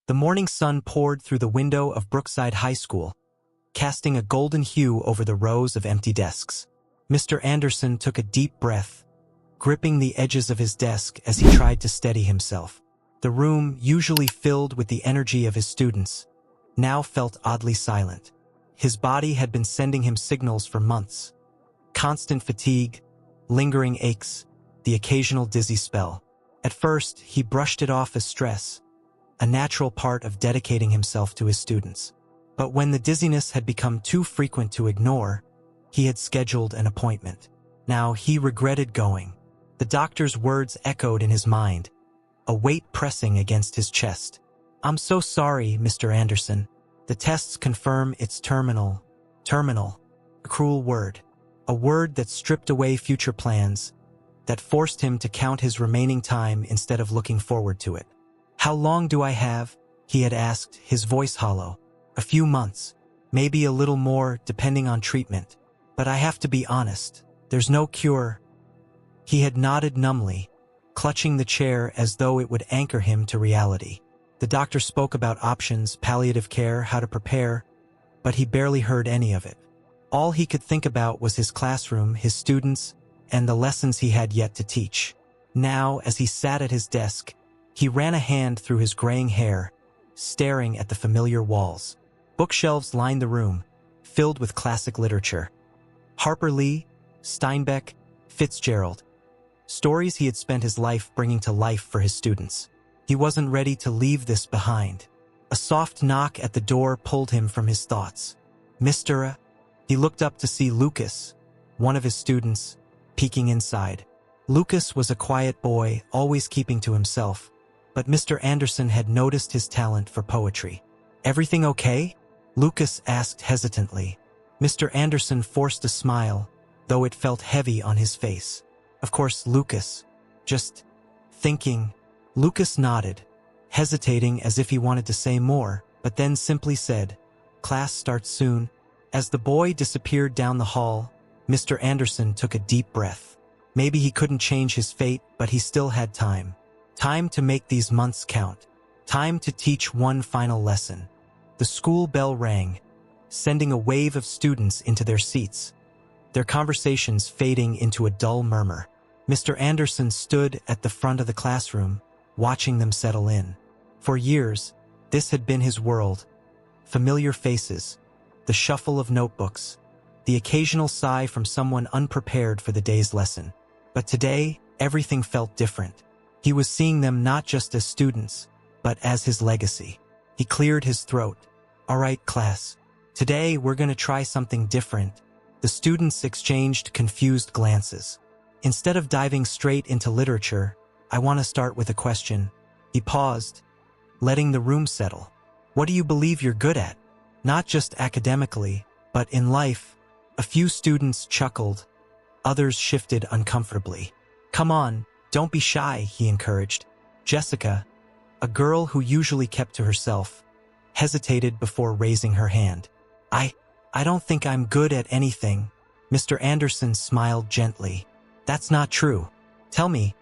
The morning sun poured through the window of Brookside High School, casting a golden hue over the rows of empty desks. Mr. Anderson took a deep breath, gripping the edges of his desk as he tried to steady himself. The room, usually filled with the energy of his students, now felt oddly silent. His body had been sending him signals for months. Constant fatigue, lingering aches, the occasional dizzy spell. At first, he brushed it off as stress, a natural part of dedicating himself to his students. But when the dizziness had become too frequent to ignore, he had scheduled an appointment. Now he regretted going. The doctor's words echoed in his mind, a weight pressing against his chest. "I'm so sorry, Mr. Anderson. The tests confirm it's terminal." Terminal, a cruel word. A word that stripped away future plans, that forced him to count his remaining time instead of looking forward to it. "How long do I have?" he had asked, his voice hollow. "A few months, maybe a little more depending on treatment. But I have to be honest, there's no cure." He had nodded numbly, clutching the chair as though it would anchor him to reality. The doctor spoke about options, palliative care, how to prepare, but he barely heard any of it. All he could think about was his classroom, his students, and the lessons he had yet to teach. Now, as he sat at his desk, he ran a hand through his graying hair, staring at the familiar walls. Bookshelves lined the room, filled with classic literature. Harper Lee, Steinbeck, Fitzgerald. Stories he had spent his life bringing to life for his students. He wasn't ready to leave this behind. A soft knock at the door pulled him from his thoughts. "Mr. He looked up to see Lucas, one of his students, peeking inside. Lucas was a quiet boy, always keeping to himself, but Mr. Anderson had noticed his talent for poetry. "Everything okay?" Lucas asked hesitantly. Mr. Anderson forced a smile, though it felt heavy on his face. "Of course, Lucas. Just thinking." Lucas nodded, hesitating as if he wanted to say more, but then simply said, "Class starts soon." As the boy disappeared down the hall, Mr. Anderson took a deep breath. Maybe he couldn't change his fate, but he still had time. Time to make these months count. Time to teach one final lesson. The school bell rang, sending a wave of students into their seats, their conversations fading into a dull murmur. Mr. Anderson stood at the front of the classroom, watching them settle in. For years, this had been his world. Familiar faces, the shuffle of notebooks, the occasional sigh from someone unprepared for the day's lesson. But today, everything felt different. He was seeing them not just as students, but as his legacy. He cleared his throat. "All right, class. Today, we're going to try something different." The students exchanged confused glances. "Instead of diving straight into literature, I want to start with a question." He paused, letting the room settle. "What do you believe you're good at? Not just academically, but in life?" A few students chuckled. Others shifted uncomfortably. "Come on, don't be shy," he encouraged. Jessica, a girl who usually kept to herself, hesitated before raising her hand. I don't think I'm good at anything." Mr. Anderson smiled gently. "That's not true. Tell me,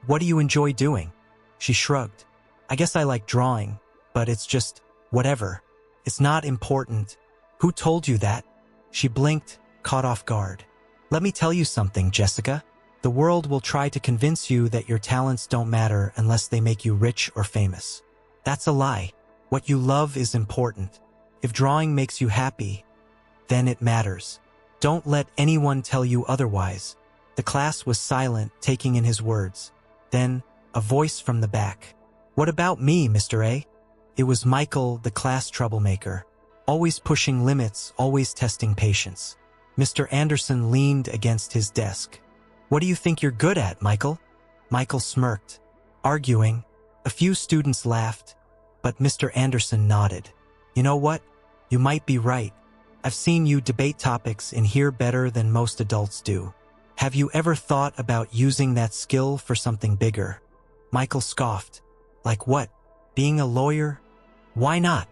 what do you enjoy doing?" She shrugged. "I guess I like drawing, but it's just whatever. It's not important." "Who told you that?" She blinked, caught off guard. "Let me tell you something, Jessica. The world will try to convince you that your talents don't matter unless they make you rich or famous. That's a lie. What you love is important. If drawing makes you happy, then it matters. Don't let anyone tell you otherwise." The class was silent, taking in his words. Then, a voice from the back. "What about me, Mr. A?" It was Michael, the class troublemaker. Always pushing limits, always testing patience. Mr. Anderson leaned against his desk. "What do you think you're good at, Michael?" Michael smirked. "Arguing." A few students laughed, but Mr. Anderson nodded. "You know what? You might be right. I've seen you debate topics in here better than most adults do. Have you ever thought about using that skill for something bigger?" Michael scoffed. "Like what? Being a lawyer? Why not?"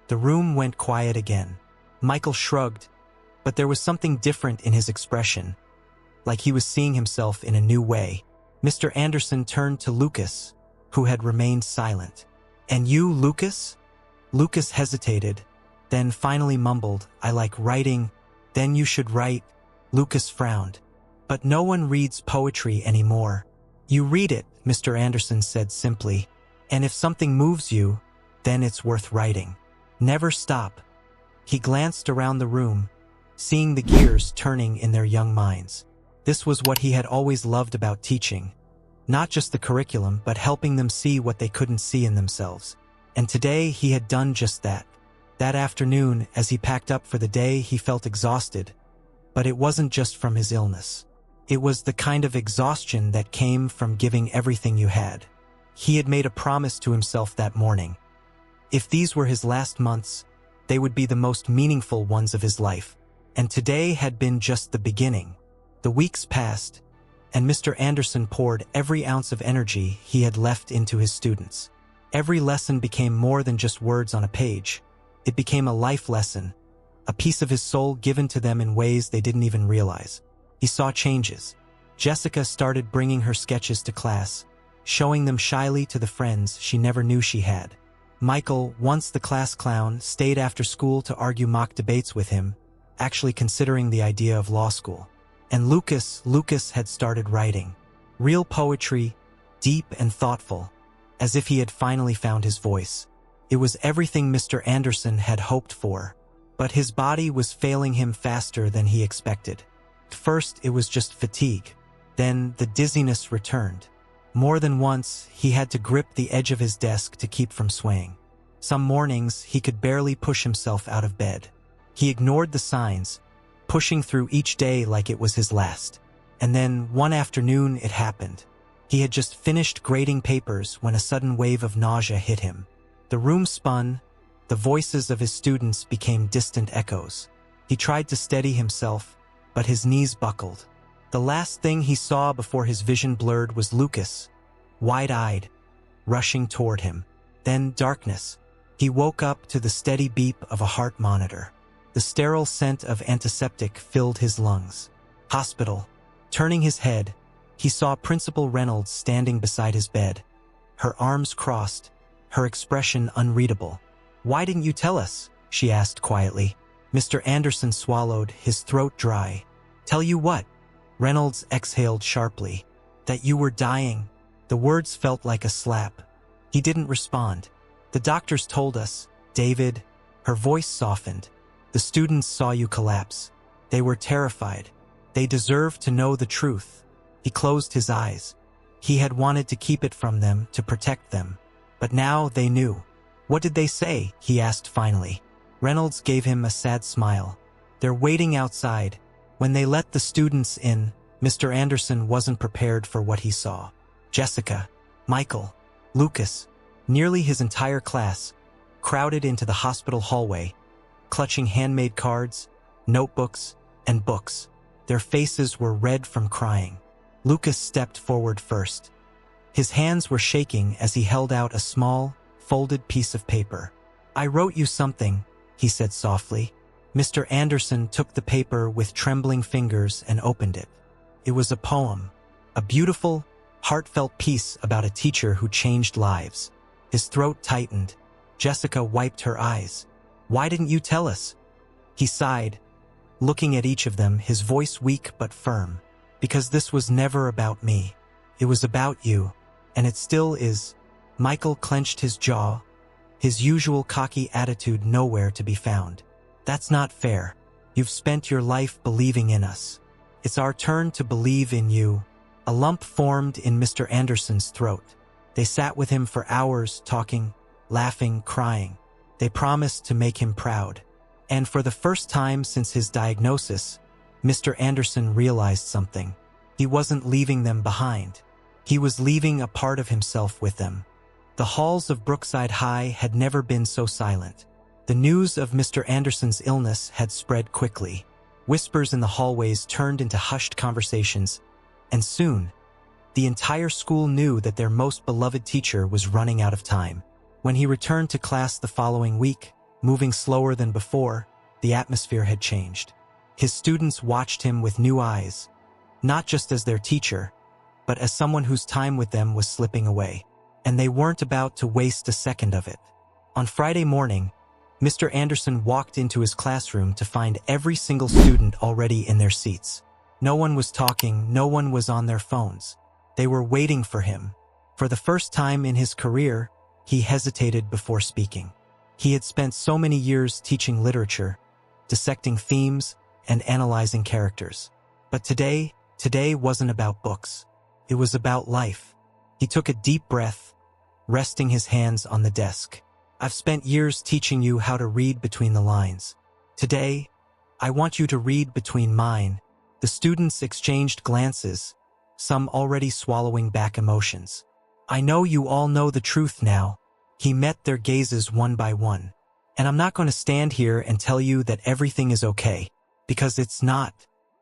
The room went quiet again. Michael shrugged, but there was something different in his expression, like he was seeing himself in a new way. Mr. Anderson turned to Lucas, who had remained silent. "And you, Lucas?" Lucas hesitated, then finally mumbled, "I like writing." "Then you should write." Lucas frowned. "But no one reads poetry anymore." "You read it," Mr. Anderson said simply. "And if something moves you, then it's worth writing. Never stop." He glanced around the room, seeing the gears turning in their young minds. This was what he had always loved about teaching. Not just the curriculum, but helping them see what they couldn't see in themselves. And today he had done just that. That afternoon, as he packed up for the day, he felt exhausted. But it wasn't just from his illness. It was the kind of exhaustion that came from giving everything you had. He had made a promise to himself that morning. If these were his last months, they would be the most meaningful ones of his life. And today had been just the beginning. The weeks passed, and Mr. Anderson poured every ounce of energy he had left into his students. Every lesson became more than just words on a page. It became a life lesson, a piece of his soul given to them in ways they didn't even realize. He saw changes. Jessica started bringing her sketches to class, showing them shyly to the friends she never knew she had. Michael, once the class clown, stayed after school to argue mock debates with him, actually considering the idea of law school. And Lucas had started writing. Real poetry, deep and thoughtful, as if he had finally found his voice. It was everything Mr. Anderson had hoped for, but his body was failing him faster than he expected. First, it was just fatigue. Then the dizziness returned. More than once, he had to grip the edge of his desk to keep from swaying. Some mornings, he could barely push himself out of bed. He ignored the signs, pushing through each day like it was his last. And then, one afternoon, it happened. He had just finished grading papers when a sudden wave of nausea hit him. The room spun, the voices of his students became distant echoes. He tried to steady himself, but his knees buckled. The last thing he saw before his vision blurred was Lucas, wide-eyed, rushing toward him. Then darkness. He woke up to the steady beep of a heart monitor. The sterile scent of antiseptic filled his lungs. Hospital. Turning his head, he saw Principal Reynolds standing beside his bed, her arms crossed, her expression unreadable. "Why didn't you tell us?" she asked quietly. Mr. Anderson swallowed, his throat dry. "Tell you what?" Reynolds exhaled sharply. "That you were dying." The words felt like a slap. He didn't respond. "The doctors told us, David." Her voice softened. "The students saw you collapse. They were terrified. They deserved to know the truth." He closed his eyes. He had wanted to keep it from them, to protect them. But now they knew. "What did they say?" he asked finally. Reynolds gave him a sad smile. "They're waiting outside." When they let the students in, Mr. Anderson wasn't prepared for what he saw. Jessica, Michael, Lucas, nearly his entire class, crowded into the hospital hallway, clutching handmade cards, notebooks, and books. Their faces were red from crying. Lucas stepped forward first. His hands were shaking as he held out a small, folded piece of paper. "I wrote you something," he said softly. Mr. Anderson took the paper with trembling fingers and opened it. It was a poem, a beautiful, heartfelt piece about a teacher who changed lives. His throat tightened. Jessica wiped her eyes. "Why didn't you tell us?" He sighed, looking at each of them, his voice weak but firm. "Because this was never about me. It was about you, and it still is." Michael clenched his jaw, his usual cocky attitude nowhere to be found. "That's not fair. You've spent your life believing in us. It's our turn to believe in you." A lump formed in Mr. Anderson's throat. They sat with him for hours, talking, laughing, crying. They promised to make him proud. And for the first time since his diagnosis, Mr. Anderson realized something. He wasn't leaving them behind. He was leaving a part of himself with them. The halls of Brookside High had never been so silent. The news of Mr. Anderson's illness had spread quickly. Whispers in the hallways turned into hushed conversations, and soon, the entire school knew that their most beloved teacher was running out of time. When he returned to class the following week, moving slower than before, the atmosphere had changed. His students watched him with new eyes, not just as their teacher, but as someone whose time with them was slipping away. And they weren't about to waste a second of it. On Friday morning, Mr. Anderson walked into his classroom to find every single student already in their seats. No one was talking, no one was on their phones. They were waiting for him. For the first time in his career, he hesitated before speaking. He had spent so many years teaching literature, dissecting themes, and analyzing characters. But today wasn't about books. It was about life. He took a deep breath, resting his hands on the desk. I've spent years teaching you how to read between the lines. Today, I want you to read between mine. The students exchanged glances, some already swallowing back emotions. I know you all know the truth now. He met their gazes one by one. And I'm not going to stand here and tell you that everything is okay, because it's not.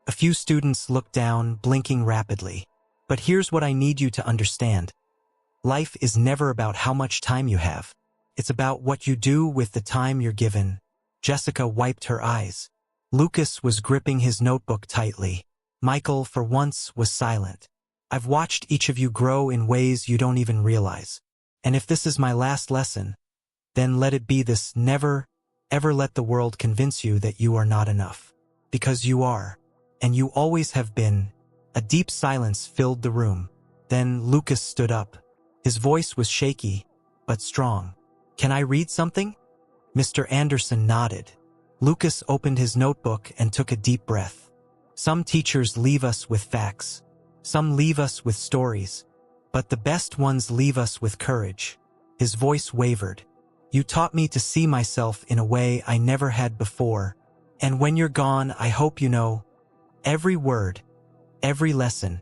A few students looked down, blinking rapidly. But here's what I need you to understand. Life is never about how much time you have. It's about what you do with the time you're given. Jessica wiped her eyes. Lucas was gripping his notebook tightly. Michael, for once, was silent. I've watched each of you grow in ways you don't even realize. And if this is my last lesson, then let it be this: never, ever let the world convince you that you are not enough. Because you are. And you always have been. A deep silence filled the room. Then Lucas stood up. His voice was shaky, but strong. Can I read something? Mr. Anderson nodded. Lucas opened his notebook and took a deep breath. Some teachers leave us with facts. Some leave us with stories. But the best ones leave us with courage. His voice wavered. You taught me to see myself in a way I never had before. And when you're gone, I hope you know, every word, every lesson,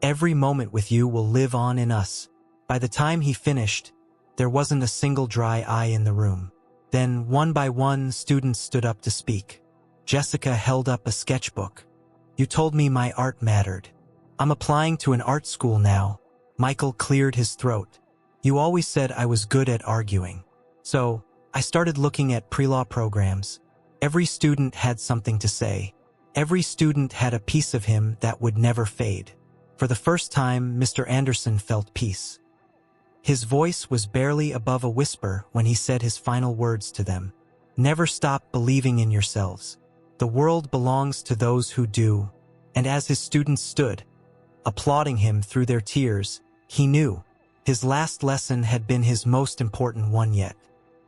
every moment with you will live on in us. By the time he finished, there wasn't a single dry eye in the room. Then, one by one, students stood up to speak. Jessica held up a sketchbook. You told me my art mattered. I'm applying to an art school now. Michael cleared his throat. You always said I was good at arguing. So, I started looking at pre-law programs. Every student had something to say. Every student had a piece of him that would never fade. For the first time, Mr. Anderson felt peace. His voice was barely above a whisper when he said his final words to them. Never stop believing in yourselves. The world belongs to those who do. And as his students stood, applauding him through their tears, he knew his last lesson had been his most important one yet.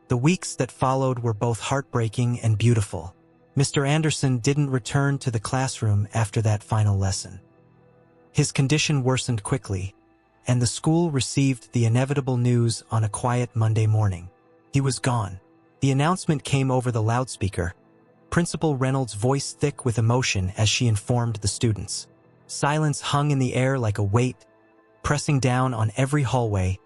The weeks that followed were both heartbreaking and beautiful. Mr. Anderson didn't return to the classroom after that final lesson. His condition worsened quickly, and the school received the inevitable news on a quiet Monday morning. He was gone. The announcement came over the loudspeaker, Principal Reynolds' voice thick with emotion as she informed the students. Silence hung in the air like a weight, pressing down on every hallway,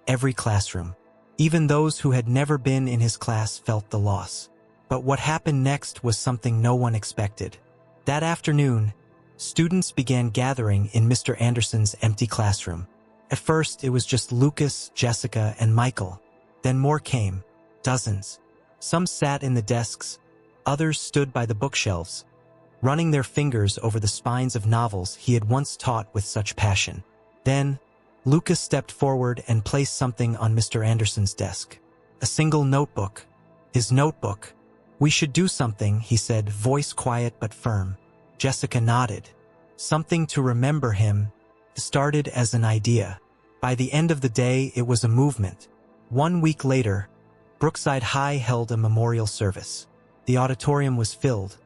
every classroom. Even those who had never been in his class felt the loss. But what happened next was something no one expected. That afternoon, students began gathering in Mr. Anderson's empty classroom. At first, it was just Lucas, Jessica, and Michael. Then more came. Dozens. Some sat in the desks. Others stood by the bookshelves, running their fingers over the spines of novels he had once taught with such passion. Then, Lucas stepped forward and placed something on Mr. Anderson's desk. A single notebook. His notebook. We should do something, he said, voice quiet but firm. Jessica nodded. Something to remember him. Started as an idea. By the end of the day, it was a movement. 1 week later, Brookside High held a memorial service. The auditorium was filled,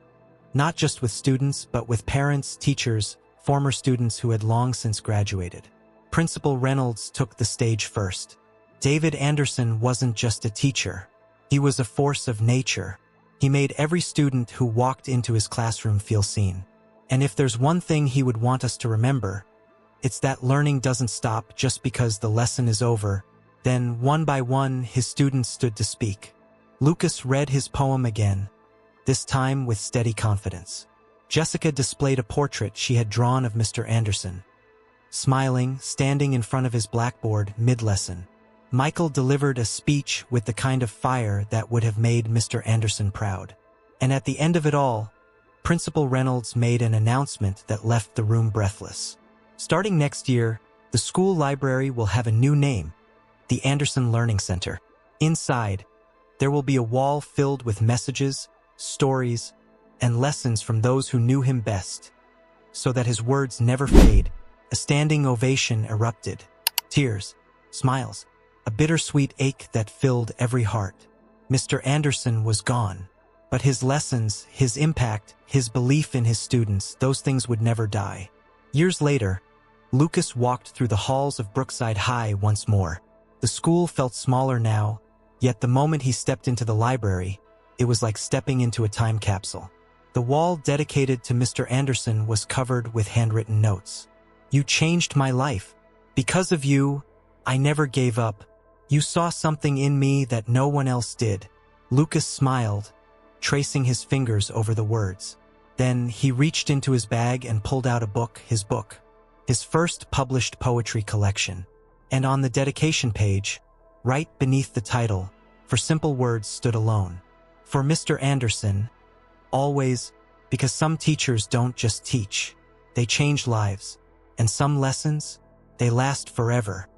not just with students, but with parents, teachers, former students who had long since graduated. Principal Reynolds took the stage first. David Anderson wasn't just a teacher. He was a force of nature. He made every student who walked into his classroom feel seen. And if there's one thing he would want us to remember, it's that learning doesn't stop just because the lesson is over. Then, one by one, his students stood to speak. Lucas read his poem again, this time with steady confidence. Jessica displayed a portrait she had drawn of Mr. Anderson, smiling, standing in front of his blackboard mid-lesson. Michael delivered a speech with the kind of fire that would have made Mr. Anderson proud. And at the end of it all, Principal Reynolds made an announcement that left the room breathless. Starting next year, the school library will have a new name, the Anderson Learning Center. Inside, There will be a wall filled with messages, stories, and lessons from those who knew him best, so that his words never fade. A standing ovation erupted. Tears, smiles, a bittersweet ache that filled every heart. Mr. Anderson was gone, but his lessons, his impact, his belief in his students, those things would never die. Years later, Lucas walked through the halls of Brookside High once more. The school felt smaller now, yet the moment he stepped into the library, it was like stepping into a time capsule. The wall dedicated to Mr. Anderson was covered with handwritten notes. "You changed my life. Because of you, I never gave up. You saw something in me that no one else did." Lucas smiled, tracing his fingers over the words. Then he reached into his bag and pulled out a book, his first published poetry collection. And on the dedication page, right beneath the title, "For Simple Words Stood Alone." For Mr. Anderson, always, because some teachers don't just teach, they change lives, and some lessons, they last forever.